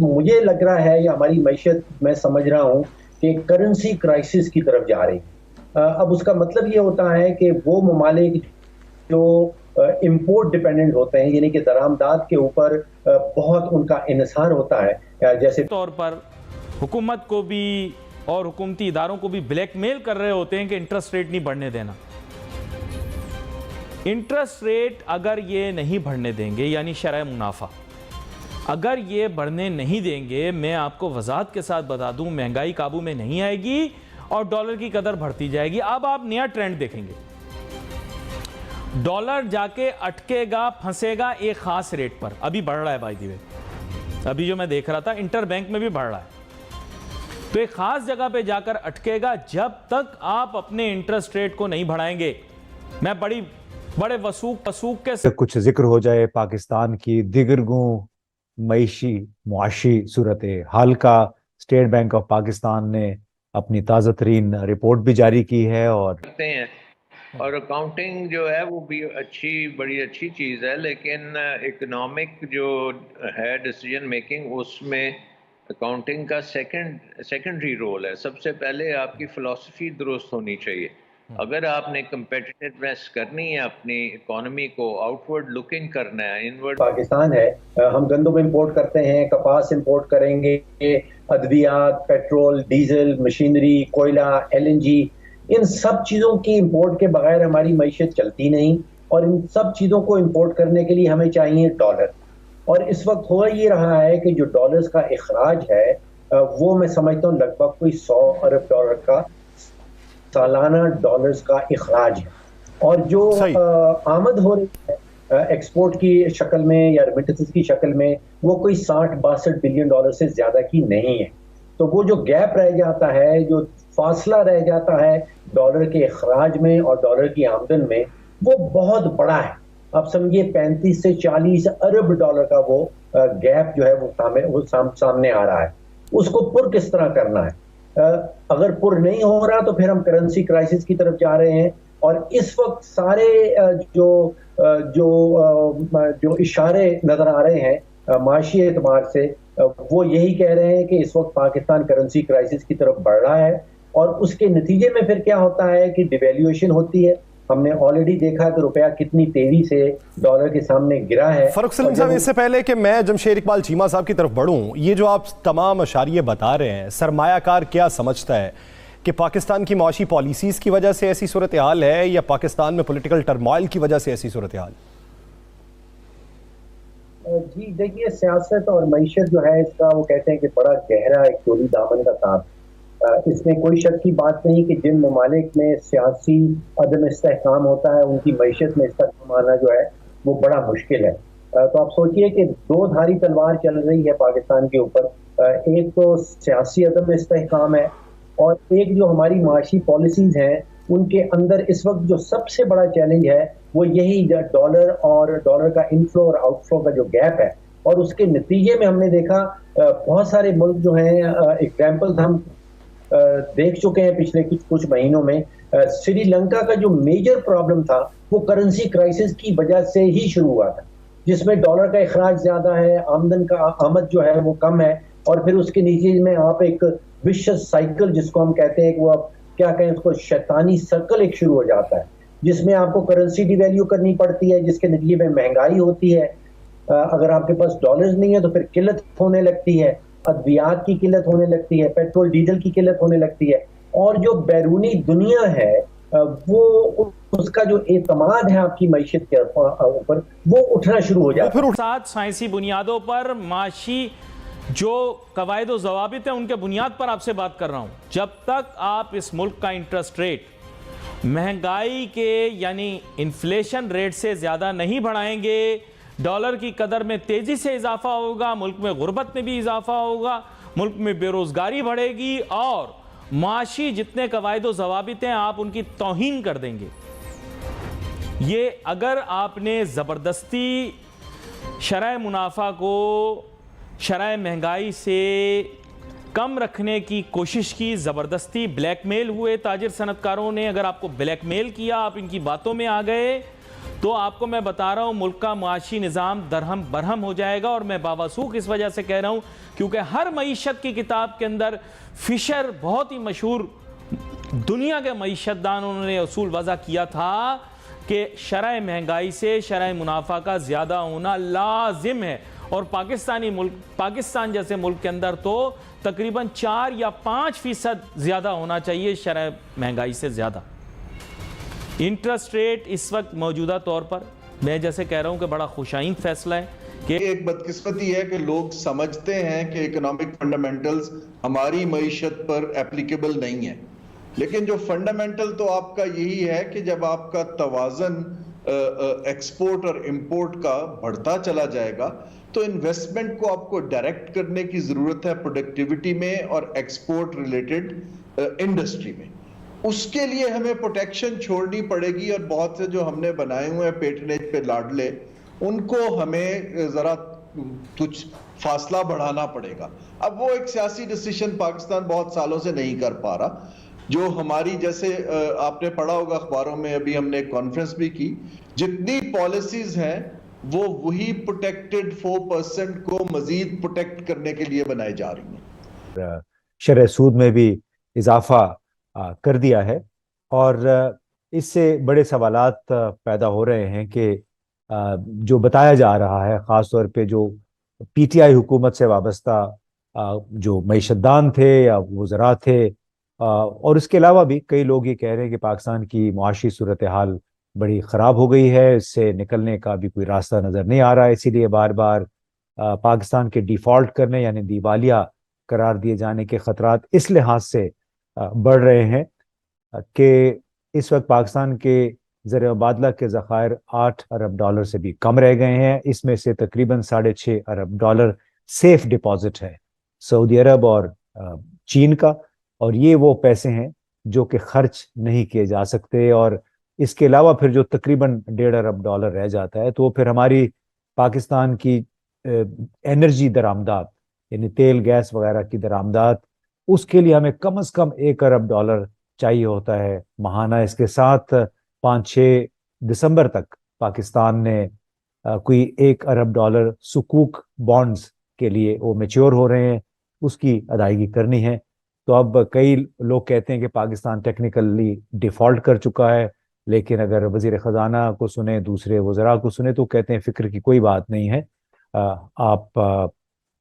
مجھے لگ رہا ہے یا ہماری معیشت میں سمجھ رہا ہوں کہ کرنسی کرائسس کی طرف جا رہی ہے۔ اب اس کا مطلب یہ ہوتا ہے کہ وہ ممالک جو امپورٹ ڈیپینڈنٹ ہوتے ہیں، یعنی کہ درآمدات کے اوپر بہت ان کا انحصار ہوتا ہے، جیسے طور پر حکومت کو بھی اور حکومتی اداروں کو بھی بلیک میل کر رہے ہوتے ہیں کہ انٹرسٹ ریٹ نہیں بڑھنے دینا۔ انٹرسٹ ریٹ اگر یہ نہیں بڑھنے دیں گے، یعنی شرح منافع اگر یہ بڑھنے نہیں دیں گے، میں آپ کو وضاحت کے ساتھ بتا دوں، مہنگائی قابو میں نہیں آئے گی اور ڈالر کی قدر بڑھتی جائے گی۔ اب آپ نیا ٹرینڈ دیکھیں گے، ڈالر جا کے اٹکے گا، پھنسے گا ایک خاص ریٹ پر۔ ابھی بڑھ رہا ہے بائی دی وے، ابھی جو میں دیکھ رہا تھا انٹر بینک میں بھی بڑھ رہا ہے، تو ایک خاص جگہ پہ جا کر اٹکے گا۔ جب تک آپ اپنے انٹرسٹ ریٹ کو نہیں بڑھائیں گے، میں بڑے وثوق کے کچھ ذکر ہو جائے پاکستان کی دیگرگوں معاشی صورتحال کا۔ اسٹیٹ بینک آف پاکستان نے اپنی تازہ ترین رپورٹ بھی جاری کی ہے اور اکاؤنٹنگ جو ہے وہ بھی بڑی اچھی چیز ہے، لیکن اکنامک جو ہے ڈیسیجن میکنگ، اس میں اکاؤنٹنگ کا سیکنڈری رول ہے۔ سب سے پہلے آپ کی فلسفی درست ہونی چاہیے۔ اگر آپ نے کمپیٹیٹیونیس کرنی ہے، اپنی اکانومی کو آؤٹ ورڈ لکنگ کرنا ہے، انورڈ۔ پاکستان ہے، ہم گندم امپورٹ کرتے ہیں، کپاس امپورٹ کریں گے، ادویات، پیٹرول، ڈیزل، مشینری، کوئلہ، LNG، ان سب چیزوں کی امپورٹ کے بغیر ہماری معیشت چلتی نہیں، اور ان سب چیزوں کو امپورٹ کرنے کے لیے ہمیں چاہیے ڈالر۔ اور اس وقت ہو یہ رہا ہے کہ جو ڈالرز کا اخراج ہے وہ میں سمجھتا ہوں لگ بھگ کوئی 100 ارب ڈالر کا سالانہ ڈالرز کا اخراج ہے، اور جو آمد ہو رہی ہے ایکسپورٹ کی شکل میں یا ریمیٹنسز کی شکل میں، وہ کوئی 60-62 بلین ڈالر سے زیادہ کی نہیں ہے۔ تو وہ جو گیپ رہ جاتا ہے، جو فاصلہ رہ جاتا ہے ڈالر کے اخراج میں اور ڈالر کی آمدن میں، وہ بہت بڑا ہے۔ اب سمجھیے 35 سے 40 ارب ڈالر کا وہ گیپ جو ہے وہ سامنے آ رہا ہے۔ اس کو پر کس طرح کرنا ہے؟ اگر پر نہیں ہو رہا تو پھر ہم کرنسی کرائسس کی طرف جا رہے ہیں، اور اس وقت سارے جو اشارے نظر آ رہے ہیں معاشی اعتبار سے، وہ یہی کہہ رہے ہیں کہ اس وقت پاکستان کرنسی کرائسس کی طرف بڑھ رہا ہے، اور اس کے نتیجے میں پھر کیا ہوتا ہے کہ ڈیویلیویشن ہوتی ہے۔ ہم نے آلریڈی دیکھا کہ روپیہ کتنی تیزی سے ڈالر کے سامنے گرا ہے۔ فاروق سلیم صاحب، اس سے پہلے کہ میں جمشید اقبال چیمہ صاحب کی طرف بڑھوں، یہ جو آپ تمام اشاریے بتا رہے ہیں، سرمایہ کار کیا سمجھتا ہے کہ پاکستان کی معاشی پالیسیز کی وجہ سے ایسی صورتحال ہے، یا پاکستان میں پولیٹیکل ٹرموائل کی وجہ سے ایسی صورتحال؟ جی دیکھیے، سیاست اور معیشت جو ہے اس کا، وہ کہتے ہیں کہ بڑا گہرا ایک چوری دامن کا کام۔ اس میں کوئی شک کی بات نہیں کہ جن ممالک میں سیاسی عدم استحکام ہوتا ہے، ان کی معیشت میں استحکام آنا جو ہے وہ بڑا مشکل ہے۔ تو آپ سوچئے کہ دو دھاری تلوار چل رہی ہے پاکستان کے اوپر، ایک تو سیاسی عدم استحکام ہے، اور ایک جو ہماری معاشی پالیسیز ہیں ان کے اندر اس وقت جو سب سے بڑا چیلنج ہے وہ یہی ڈالر اور ڈالر کا انفلو اور آؤٹ فلو کا جو گیپ ہے۔ اور اس کے نتیجے میں ہم نے دیکھا بہت سارے ملک جو ہیں، ایگزامپلز ہم دیکھ چکے ہیں پچھلے کچھ مہینوں میں۔ سری لنکا کا جو میجر پرابلم تھا وہ کرنسی کرائسس کی وجہ سے ہی شروع ہوا تھا، جس میں ڈالر کا اخراج زیادہ ہے، آمد جو ہے وہ کم ہے، اور پھر اس کے نتیجے میں آپ ایک وشس سائیکل جس کو ہم کہتے ہیں کہ وہ کیا کہیں، اس کو شیطانی سرکل ایک شروع ہو جاتا ہے، جس میں آپ کو کرنسی ڈی ویلیو کرنی پڑتی ہے، جس کے نتیجے میں مہنگائی ہوتی ہے۔ اگر آپ کے پاس ڈالرز نہیں ہے تو پھر قلت ہونے لگتی ہے، ادویات کی قلت ہونے لگتی ہے، پیٹرول ڈیزل کی قلت ہونے لگتی ہے، اور جو بیرونی دنیا ہے وہ اس کا جو اعتماد ہے آپ کی معیشت کے اوپر، وہ اٹھنا شروع ہو جاتا ہے۔ ساتھ سائنسی بنیادوں پر معاشی جو قواعد و ضوابط ہیں ان کے بنیاد پر آپ سے بات کر رہا ہوں۔ جب تک آپ اس ملک کا انٹرسٹ ریٹ مہنگائی کے یعنی انفلیشن ریٹ سے زیادہ نہیں بڑھائیں گے، ڈالر کی قدر میں تیزی سے اضافہ ہوگا، ملک میں غربت میں بھی اضافہ ہوگا، ملک میں بے روزگاری بڑھے گی، اور معاشی جتنے قواعد و ضوابط ہیں آپ ان کی توہین کر دیں گے۔ یہ اگر آپ نے زبردستی شرح منافع کو شرح مہنگائی سے کم رکھنے کی کوشش کی، زبردستی بلیک میل ہوئے تاجر صنعت کاروں نے، اگر آپ کو بلیک میل کیا، آپ ان کی باتوں میں آ گئے، تو آپ کو میں بتا رہا ہوں ملک کا معاشی نظام درہم برہم ہو جائے گا. اور میں باوثوق اس وجہ سے کہہ رہا ہوں کیونکہ ہر معیشت کی کتاب کے اندر فشر بہت ہی مشہور دنیا کے معیشت دان انہوں نے اصول وضع کیا تھا کہ شرح مہنگائی سے شرح منافع کا زیادہ ہونا لازم ہے. اور پاکستان جیسے ملک کے اندر تو تقریباً 4 یا 5% زیادہ ہونا چاہیے شرح مہنگائی سے زیادہ. انٹرسٹ ریٹ اس وقت موجودہ طور پر میں جیسے کہہ رہا ہوں کہ بڑا خوشائند فیصلہ ہے کہ ایک بدقسمتی ہے کہ لوگ سمجھتے ہیں کہ اکنامک فنڈامنٹلز ہماری معیشت پر اپلیکیبل نہیں ہیں، لیکن جو فنڈامنٹل تو آپ کا یہی ہے کہ جب آپ کا توازن ایکسپورٹ اور امپورٹ کا بڑھتا چلا جائے گا تو انویسٹمنٹ کو آپ کو ڈائریکٹ کرنے کی ضرورت ہے پروڈکٹیوٹی میں اور ایکسپورٹ ریلیٹڈ انڈسٹری میں. اس کے لیے ہمیں پروٹیکشن چھوڑنی پڑے گی، اور بہت سے جو ہم نے بنائے ہوئے ہیں پیٹرنیج پہ لاڈلے، ان کو ہمیں ذرا کچھ فاصلہ بڑھانا پڑے گا. اب وہ ایک سیاسی ڈیسیشن پاکستان بہت سالوں سے نہیں کر پا رہا. جو ہماری جیسے آپ نے پڑھا ہوگا اخباروں میں، ابھی ہم نے ایک کانفرنس بھی کی، جتنی پالیسیز ہیں وہ وہی پروٹیکٹڈ 4% کو مزید پروٹیکٹ کرنے کے لیے بنائی جا رہی ہیں. شرح سود میں بھی اضافہ کر دیا ہے، اور اس سے بڑے سوالات پیدا ہو رہے ہیں کہ جو بتایا جا رہا ہے خاص طور پہ جو پی ٹی آئی حکومت سے وابستہ جو معیشت دان تھے یا وزراء تھے، اور اس کے علاوہ بھی کئی لوگ یہ کہہ رہے ہیں کہ پاکستان کی معاشی صورتحال بڑی خراب ہو گئی ہے، اس سے نکلنے کا بھی کوئی راستہ نظر نہیں آ رہا ہے. اسی لیے بار بار پاکستان کے ڈیفالٹ کرنے یعنی دیوالیہ قرار دیے جانے کے خطرات اس لحاظ سے بڑھ رہے ہیں کہ اس وقت پاکستان کے زر مبادلہ کے ذخائر $8 ارب سے بھی کم رہ گئے ہیں. اس میں سے تقریباً $6.5 ارب سیف ڈپازٹ ہے سعودی عرب اور چین کا، اور یہ وہ پیسے ہیں جو کہ خرچ نہیں کیے جا سکتے. اور اس کے علاوہ پھر جو تقریباً $1.5 ارب رہ جاتا ہے تو وہ پھر ہماری پاکستان کی انرجی درآمدات یعنی تیل گیس وغیرہ کی درآمدات، اس کے لیے ہمیں کم از کم $1 ارب چاہیے ہوتا ہے ماہانہ. اس کے ساتھ 5-6 دسمبر تک پاکستان نے کوئی $1 ارب سکوک بانڈز کے لیے وہ میچور ہو رہے ہیں، اس کی ادائیگی کرنی ہے. تو اب کئی لوگ کہتے ہیں کہ پاکستان ٹیکنیکلی ڈیفالٹ کر چکا ہے، لیکن اگر وزیر خزانہ کو سنیں، دوسرے وزراء کو سنیں تو کہتے ہیں فکر کی کوئی بات نہیں ہے، آپ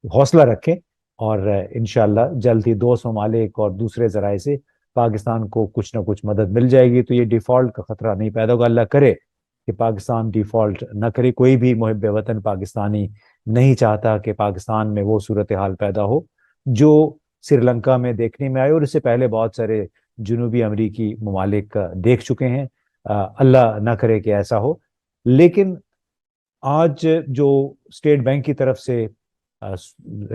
حوصلہ رکھیں اور انشاءاللہ جلد ہی دوست ممالک اور دوسرے ذرائع سے پاکستان کو کچھ نہ کچھ مدد مل جائے گی. تو یہ ڈیفالٹ کا خطرہ نہیں پیدا ہوگا. اللہ کرے کہ پاکستان ڈیفالٹ نہ کرے. کوئی بھی محب وطن پاکستانی نہیں چاہتا کہ پاکستان میں وہ صورتحال پیدا ہو جو سری لنکا میں دیکھنے میں آئے، اور اس سے پہلے بہت سارے جنوبی امریکی ممالک دیکھ چکے ہیں. اللہ نہ کرے کہ ایسا ہو. لیکن آج جو اسٹیٹ بینک کی طرف سے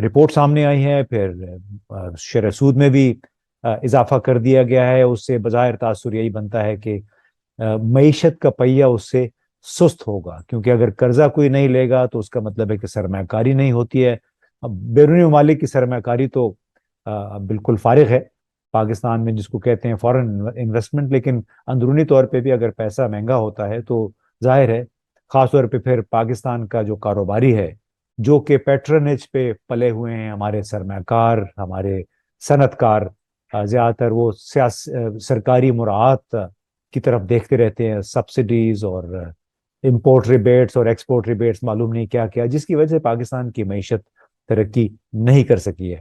رپورٹ سامنے آئی ہے، پھر شرح سود میں بھی اضافہ کر دیا گیا ہے، اس سے بظاہر تاثر یہی بنتا ہے کہ معیشت کا پہیہ اس سے سست ہوگا، کیونکہ اگر قرضہ کوئی نہیں لے گا تو اس کا مطلب ہے کہ سرمایہ کاری نہیں ہوتی ہے. اب بیرونی ممالک کی سرمایہ کاری تو بالکل فارغ ہے پاکستان میں، جس کو کہتے ہیں فارن انویسٹمنٹ، لیکن اندرونی طور پہ بھی اگر پیسہ مہنگا ہوتا ہے تو ظاہر ہے خاص طور پہ پھر پاکستان کا جو کاروباری ہے جو کہ پیٹرنیج پہ پلے ہوئے ہیں، ہمارے سرمایہ کار، ہمارے صنعت کار زیادہ تر وہ سرکاری مراعات کی طرف دیکھتے رہتے ہیں، سبسڈیز اور امپورٹ ریبیٹس اور ایکسپورٹ ریبیٹس، معلوم نہیں کیا کیا، جس کی وجہ سے پاکستان کی معیشت ترقی نہیں کر سکی ہے.